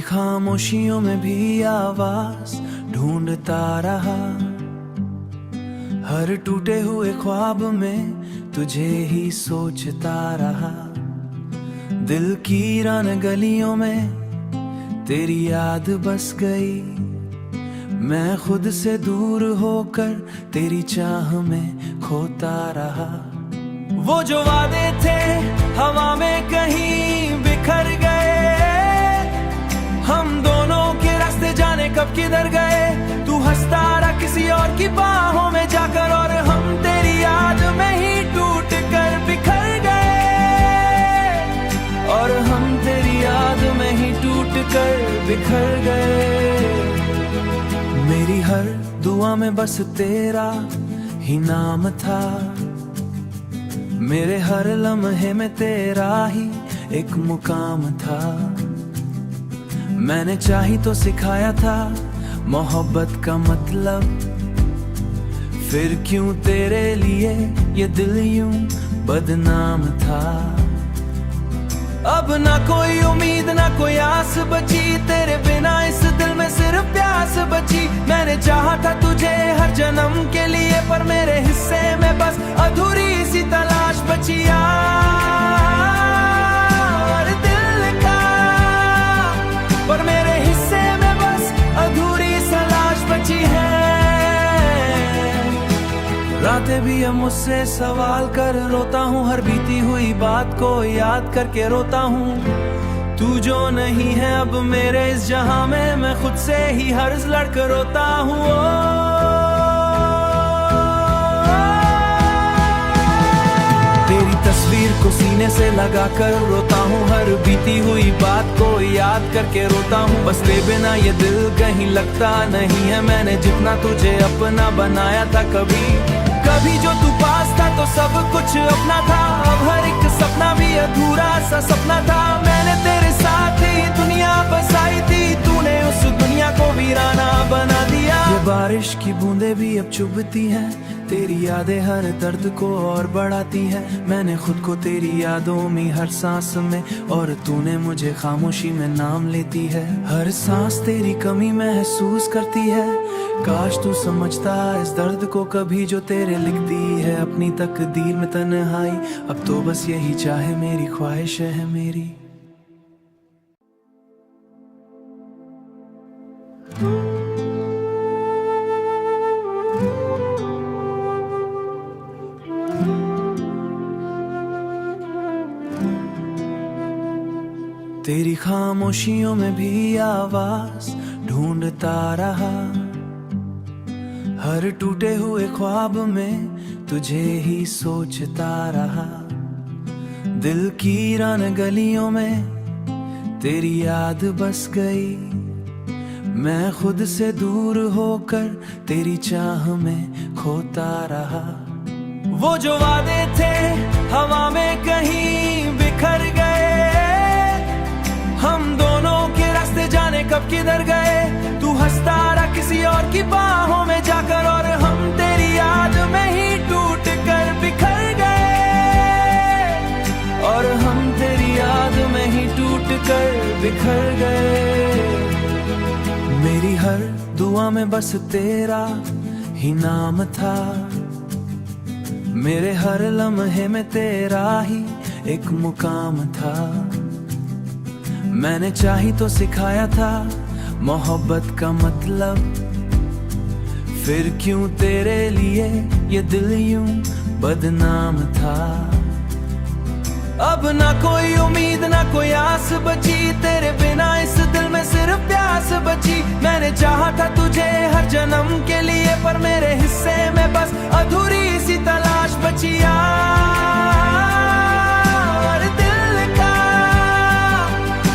खामोशियों में भी आवाज ढूंढता रहा, हर टूटे हुए ख्वाब में तुझे ही सोचता रहा। दिल की रान गलियों में तेरी याद बस गई, मैं खुद से दूर होकर तेरी चाह में खोता रहा। वो जो वादे थे हवा में कहीं बिखर गए, हम दोनों के रास्ते जाने कब किधर गए। तू हंसता रहा किसी और की बाहों में जाकर, और हम तेरी याद में ही टूट कर बिखर गए, और हम तेरी याद में ही टूट कर बिखर गए। मेरी हर दुआ में बस तेरा ही नाम था, मेरे हर लम्हे में तेरा ही एक मुकाम था। मैंने चाही तो सिखाया था मोहब्बत का मतलब, फिर क्यों तेरे लिए ये दिल यूं बदनाम था। अब ना कोई उम्मीद ना कोई आस बची, तेरे बिना इस दिल में सिर्फ प्यास बची। मैंने चाहा था तुझे हर जन्म के लिए, पर मेरे हिस्से में बस अधूरी सी तलाश बची यार दिल का, पर मेरे हिस्से में बस अधूरी तलाश बची है। रातें भी अब मुझसे सवाल कर रोता हूँ, हर बीती हुई बात को याद करके रोता हूँ। तू जो नहीं है अब मेरे इस जहां में, मैं खुद से ही हर्ज लड़कर रोता हूँ। तेरी तस्वीर को सीने से लगा कर रोता हूँ, हर बीती हुई बात को याद करके रोता हूँ। बस तेरे बिना ये दिल कहीं लगता नहीं है, मैंने जितना तुझे अपना बनाया था। कभी जो तू पास था तो सब कुछ अपना था, अब हर एक सपना भी अधूरा सा सपना था। मैंने तेरे साथ ही दुनिया बसाई थी, तूने उस दुनिया को वीराना बना दिया। ये बारिश की बूंदें भी अब चुभती हैं, तेरी यादें हर दर्द को और बढ़ाती है। मैंने खुद को तेरी यादों में हर सांस में, और तूने मुझे खामोशी में नाम लेती है। हर सांस तेरी कमी महसूस करती है, काश तू समझता इस दर्द को कभी जो तेरे लिखती है अपनी तकदीर में तन्हाई। अब तो बस यही चाहे मेरी ख्वाहिश है मेरी। तेरी खामोशियों में भी आवाज ढूंढता रहा, हर टूटे हुए ख्वाब में तुझे ही सोचता रहा। दिल की रान गलियों में तेरी याद बस गई, मैं खुद से दूर होकर तेरी चाह में खोता रहा। वो जो वादे थे हवा में कहीं बिखर गए, हम दोनों के रास्ते जाने कब किधर गए। तू हंसता रहा किसी और की बाहों में जाकर, और हम तेरी याद में ही टूट कर बिखर गए, और हम तेरी याद में ही टूट कर बिखर गए। मेरी हर दुआ में बस तेरा ही नाम था, मेरे हर लम्हे में तेरा ही एक मुकाम था। मैंने चाही तो सिखाया था मोहब्बत का मतलब, फिर क्यों तेरे लिए ये दिल यूं बदनाम था। अब ना कोई उम्मीद ना कोई आस बची, तेरे बिना इस दिल में सिर्फ प्यास बची। मैंने चाहा था तुझे हर जन्म के लिए, पर मेरे हिस्से में बस अधूरी सी तलाश बची यार दिल का,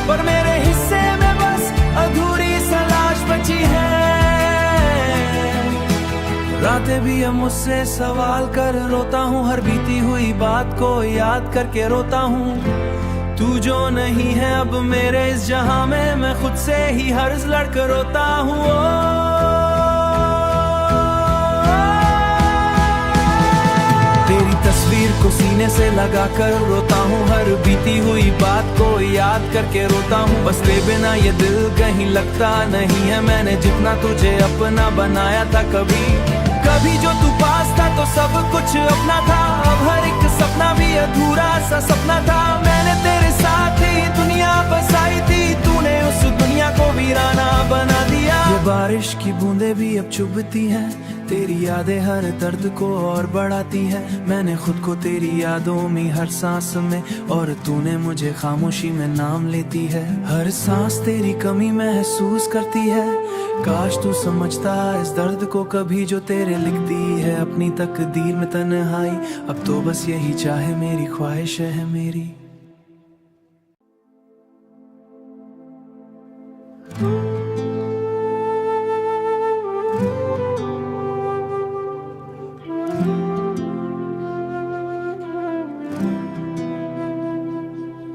पर मेरे हिस्से में बस अधूरी तलाश बची है। रातें भी अब मुझसे सवाल कर रोता हूँ, हर बीती हुई बात को याद करके रोता हूँ। तू जो नहीं है अब मेरे इस जहां में, मैं खुद से ही हर्ज लड़कर रोता हूँ। तेरी तस्वीर को सीने सीने से लगा कर रोता हूँ, हर बीती हुई बात को याद करके रोता हूँ। बस तेरे बिना ये दिल कहीं लगता नहीं है, मैंने जितना तुझे अपना बनाया था। कभी जो तू पास था तो सब कुछ अपना था, अब हर एक सपना भी अधूरा सा सपना था। मैंने तेरे साथ ही दुनिया बसाई थी, तूने उस दुनिया को वीराना बना दिया। ये बारिश की बूंदें भी अब चुभती हैं, तेरी यादें हर दर्द को और बढ़ाती है। मैंने खुद को तेरी यादों में हर सांस में, और तूने मुझे खामोशी में नाम लेती है। हर सांस तेरी कमी महसूस करती है, काश तू समझता इस दर्द को कभी जो तेरे लिखती है अपनी तकदीर में तन्हाई। अब तो बस यही चाहे मेरी ख्वाहिश है मेरी।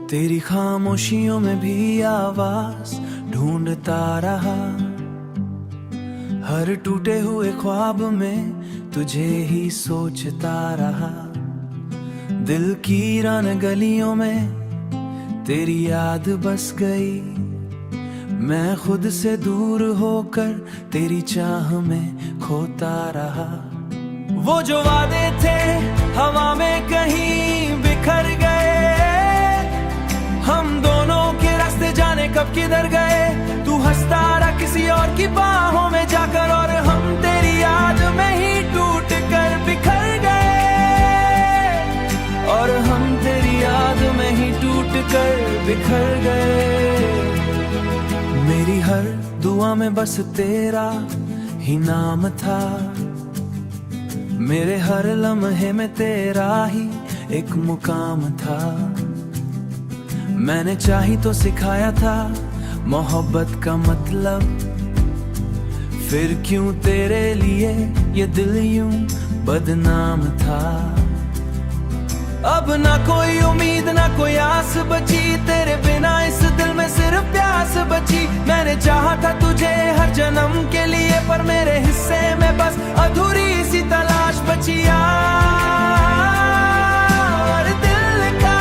तेरी खामोशियों में भी आवाज ढूंढता रहा, हर टूटे हुए ख्वाब में तुझे ही सोचता रहा। दिल की रान गलियों में तेरी याद बस गई, मैं खुद से दूर होकर तेरी चाह में खोता रहा। वो जो वादे थे हवा में कहीं बिखर गए, हम दोनों के रास्ते जाने कब किधर गए। तू हंसता रहा किसी और की बाहों में जाकर, और हम तेरी याद में ही टूट कर बिखर गए, और हम तेरी याद में ही टूट कर बिखर गए। मेरी हर दुआ में बस तेरा ही नाम था, मेरे हर लम्हे में तेरा ही एक मुकाम था। मैंने चाही तो सिखाया था मोहब्बत का मतलब, फिर क्यों तेरे लिए ये दिल यूं बदनाम था। अब ना कोई उम्मीद ना कोई आस बची, तेरे बिना इस दिल में सिर्फ प्यास बची। मैंने चाहा था तुझे हर जन्म के लिए, पर मेरे हिस्से में बस अधूरी सी तलाश बची। यार दिल का,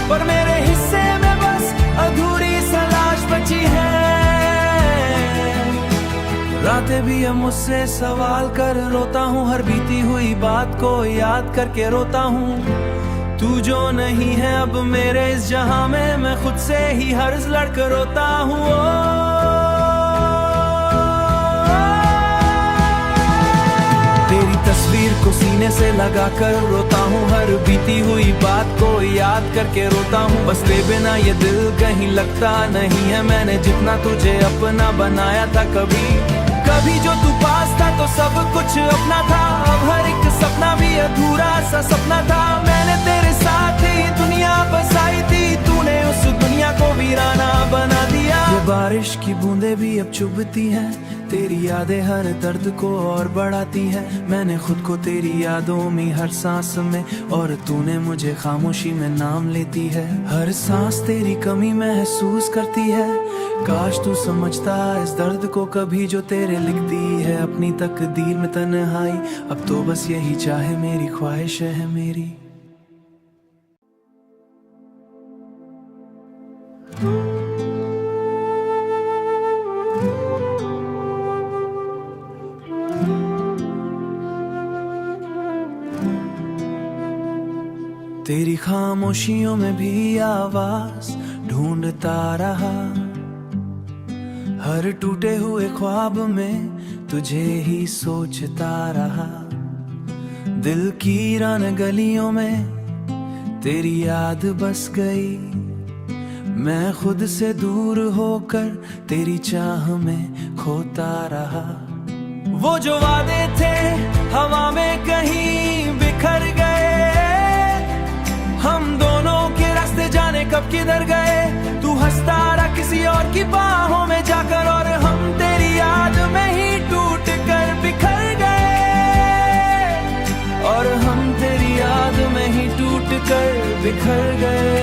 पर मेरे हिस्से में बस अधूरी तलाश बची है। रातें भी अब मुझसे सवाल कर रोता हूँ, हर बीती हुई बात को याद करके रोता हूँ। तू जो नहीं है अब मेरे इस जहां में, मैं खुद से ही हर्ज लड़कर रोता हूँ। तेरी तस्वीर को सीने से लगा कर रोता हूँ, हर बीती हुई बात को याद करके रोता हूँ। बस तेरे बिना ये दिल कहीं लगता नहीं है, मैंने जितना तुझे अपना बनाया था। कभी जो तू पास था तो सब कुछ अपना था, अब हर एक सपना भी अधूरा सा सपना था। मैंने तेरे साथ ही दुनिया बसाई थी, तूने उस दुनिया को वीराना बना दिया। ये बारिश की बूंदें भी अब चुभती हैं, तेरी यादें हर दर्द को और बढ़ाती है। मैंने खुद को तेरी यादों में हर सांस में, और तूने मुझे खामोशी में नाम लेती है। हर सांस तेरी कमी महसूस करती है, काश तू समझता इस दर्द को कभी जो तेरे लिखती है अपनी तकदीर में तन्हाई। अब तो बस यही चाहे मेरी ख्वाहिश है मेरी। तेरी खामोशियों में भी आवाज ढूंढता रहा, हर टूटे हुए ख्वाब में तुझे ही सोचता रहा। दिल की रान गलियों में तेरी याद बस गई, मैं खुद से दूर होकर तेरी चाह में खोता रहा। वो जो वादे थे हवा में कहीं बिखर गए, हम दोनों के रास्ते जाने कब किधर गए। तू हंसता रहा किसी और की बाहों में जाकर, और हम तेरी याद में ही टूट कर बिखर गए, और हम तेरी याद में ही टूट कर बिखर गए।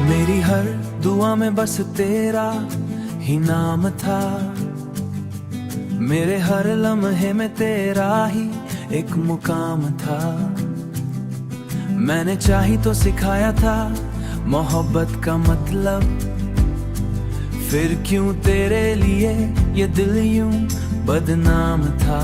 मेरी हर दुआ में बस तेरा ही नाम था, मेरे हर लम्हे में तेरा ही एक मुकाम था। मैंने चाही तो सिखाया था मोहब्बत का मतलब, फिर क्यों तेरे लिए ये दिल यूं बदनाम था।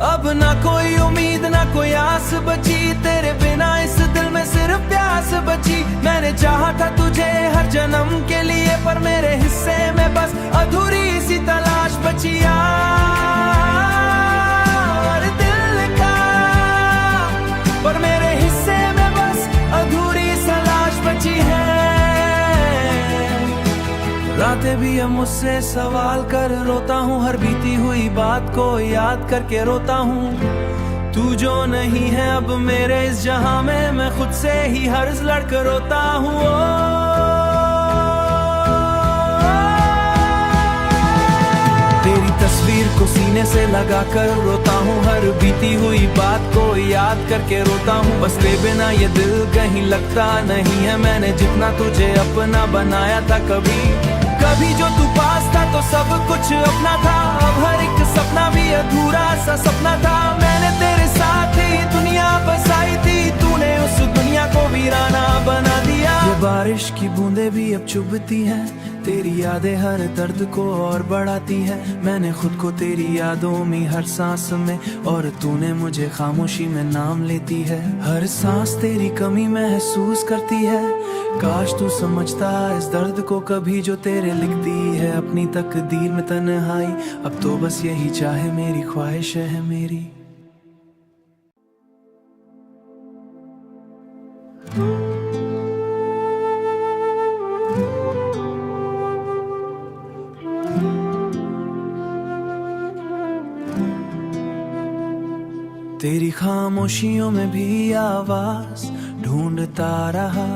अब ना कोई उम्मीद ना कोई आस बची, तेरे बिना इस दिल में सिर्फ प्यास बची। मैंने चाहा था तुझे हर जन्म के लिए, पर मेरे हिस्से में बस अधूरी सी तलाश बची यार दिल का, पर मेरे हिस्से में बस अधूरी तलाश बची है। रातें भी अब मुझसे सवाल कर रोता हूँ, हर बीती हुई बात को याद करके रोता हूँ। तू जो नहीं है अब मेरे इस जहां में, मैं खुद से ही हर्ज लड़कर रोता हूँ। तेरी तस्वीर को सीने से लगा कर रोता हूँ, हर बीती हुई बात को याद करके रोता हूँ। बस तेरे बिना ये दिल कहीं लगता नहीं है, मैंने जितना तुझे अपना बनाया था। कभी जो तू पास था तो सब कुछ अपना था, अब हर एक सपना भी अधूरा सा सपना था। मैंने तेरे साथ ही दुनिया बसाई थी, तूने उस दुनिया को वीराना बना दिया। ये बारिश की बूंदें भी अब चुभती हैं, तेरी यादें हर दर्द को और बढ़ाती है। मैंने खुद को तेरी यादों में हर सांस में, और तूने मुझे खामोशी में नाम लेती है। हर सांस तेरी कमी महसूस करती है, काश तू समझता इस दर्द को कभी जो तेरे लिखती है अपनी तकदीर में तन्हाई। अब तो बस यही चाहे मेरी ख्वाहिश है मेरी। तेरी खामोशियों में भी आवाज ढूंढता रहा,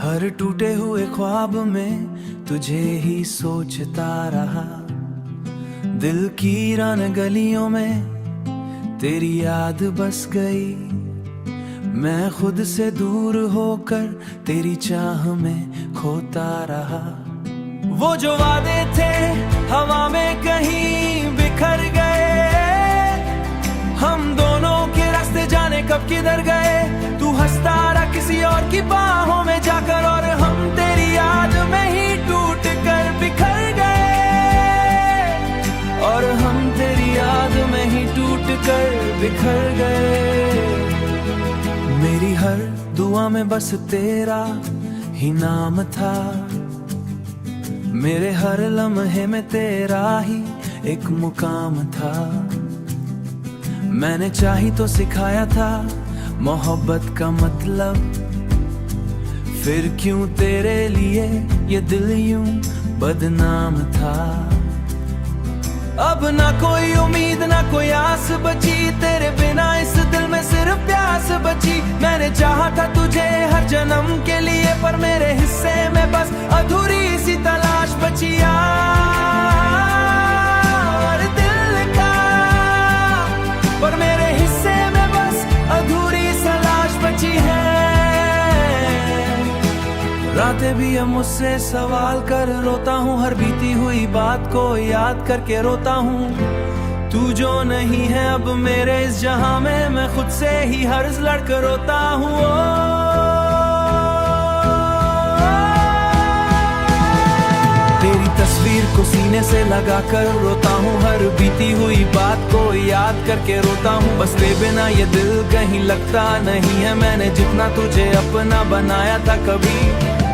हर टूटे हुए ख्वाब में तुझे ही सोचता रहा। दिल की रान गलियों में तेरी याद बस गई, मैं खुद से दूर होकर तेरी चाह में खोता रहा। वो जो वादे थे हवा में कहीं बिखर गए, हम दोनों के रास्ते जाने कब किधर गए। तू हंसता रहा किसी और की बाहों में जाकर, और हम तेरी याद में ही टूट कर बिखर गए, और हम तेरी याद में ही टूट कर बिखर गए। मेरी हर दुआ में बस तेरा ही नाम था, मेरे हर लम्हे में तेरा ही एक मुकाम था। मैंने चाही तो सिखाया था मोहब्बत का मतलब, फिर क्यों तेरे लिए ये दिल यूं बदनाम था। अब ना कोई उम्मीद ना कोई आस बची, तेरे बिना इस दिल में सिर्फ प्यास बची। मैंने चाहा था तुझे हर जन्म के लिए, पर मेरे हिस्से में बस अधूरी सी तलाश बची यार दिल का, पर मेरे हिस्से में बस अधूरी तलाश बची है। रातें भी अब मुझसे सवाल कर रोता हूँ, हर बीती हुई बात को याद करके रोता हूँ। तू जो नहीं है अब मेरे इस जहां में, मैं खुद से ही हर्ज लड़कर रोता हूँ। तेरी तस्वीर को सीने से लगा कर रोता हूँ, हर बीती हुई बात को याद करके रोता हूँ। बस तेरे बिना ये दिल कहीं लगता नहीं है, मैंने जितना तुझे अपना बनाया था।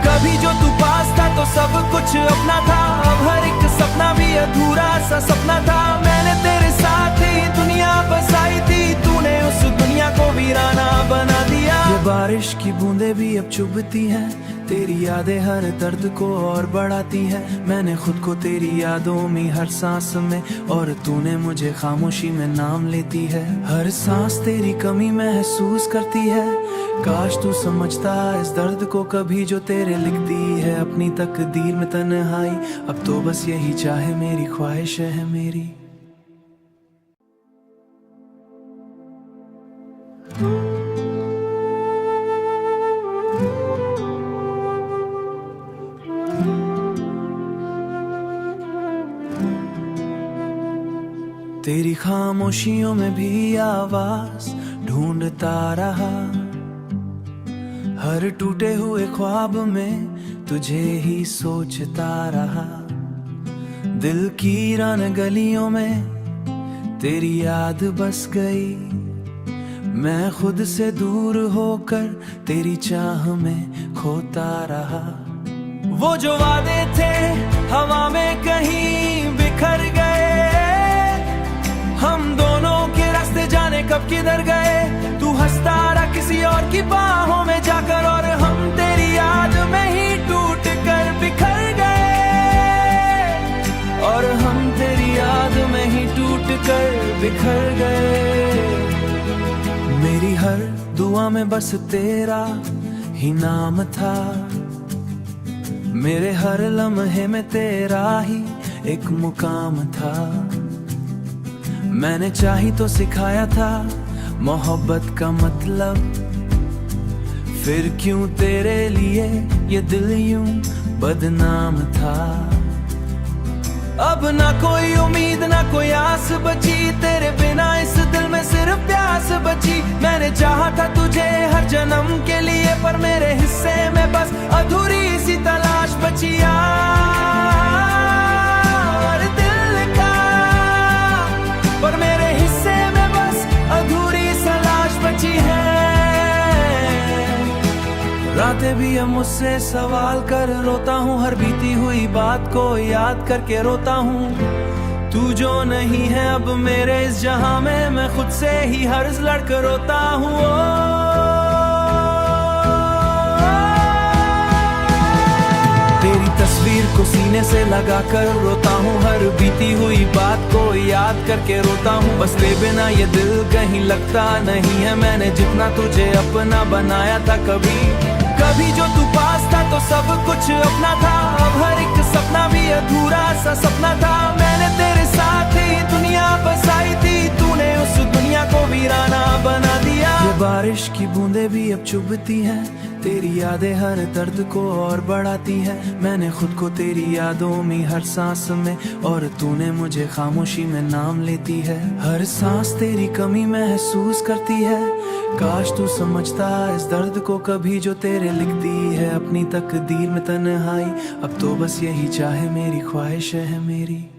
कभी जो तू पास था तो सब कुछ अपना था, अब हर एक सपना भी अधूरा सा सपना था। मैंने तेरे साथ ही दुनिया बसाई थी, तूने उस दुनिया को वीराना बना दिया। ये बारिश की बूंदें भी अब चुभती हैं, तेरी यादें हर दर्द को और बढ़ाती है। मैंने खुद को तेरी यादों में हर सांस में, और तूने मुझे खामोशी में नाम लेती है। हर सांस तेरी कमी महसूस करती है, काश तू समझता इस दर्द को कभी जो तेरे लिखती है अपनी तकदीर में तन्हाई। अब तो बस यही चाहे मेरी ख्वाहिश है मेरी। तेरी खामोशियों में भी आवाज ढूंढता रहा हर टूटे हुए ख्वाब में तुझे ही सोचता रहा। दिल की रन गलियों में तेरी याद बस गई, मैं खुद से दूर होकर तेरी चाह में खोता रहा। वो जो वादे थे हवा में कहीं बिखर गए, हम दोनों के रास्ते जाने कब किधर गए। तू हंसता रहा किसी और की बाहों में जाकर, और हम तेरी याद में ही टूट कर बिखर गए, और हम तेरी याद में ही टूट कर बिखर गए। मेरी हर दुआ में बस तेरा ही नाम था, मेरे हर लम्हे में तेरा ही एक मुकाम था। मैंने चाही तो सिखाया था मोहब्बत का मतलब, फिर क्यों तेरे लिए ये दिल यूं बदनाम था। अब ना कोई उम्मीद ना कोई आस बची, तेरे बिना इस दिल में सिर्फ प्यास बची। मैंने चाहा था तुझे हर जन्म के लिए, पर मेरे हिस्से में बस अधूरी सी तलाश बची यार दिल का, पर मेरे हिस्से में बस अधूरी तलाश बची है। रातें भी अब मुझसे सवाल कर रोता हूँ, हर बीती हुई बात को याद करके रोता हूँ। तू जो नहीं है अब मेरे इस जहां में, मैं खुद से ही हर्ज लड़कर रोता हूँ। तेरी तस्वीर को सीने से लगा कर रोता हूँ, हर बीती हुई बात को याद करके रोता हूँ। बस तेरे बिना ये दिल कहीं लगता नहीं है, मैंने जितना तुझे अपना बनाया था। कभी कभी जो तू पास था तो सब कुछ अपना था, अब हर एक सपना भी अधूरा सा सपना था। मैंने तेरे साथ ही दुनिया बसाई थी, तूने उस दुनिया को वीराना बना दिया। ये बारिश की बूंदें भी अब चुभती हैं, तेरी यादें हर दर्द को और बढ़ाती है। मैंने खुद को तेरी यादों में हर सांस में, और तूने मुझे खामोशी में नाम लेती है। हर सांस तेरी कमी महसूस करती है, काश तू समझता इस दर्द को कभी जो तेरे लिखती है अपनी तकदीर में तन्हाई। अब तो बस यही चाहे मेरी ख्वाहिश है मेरी।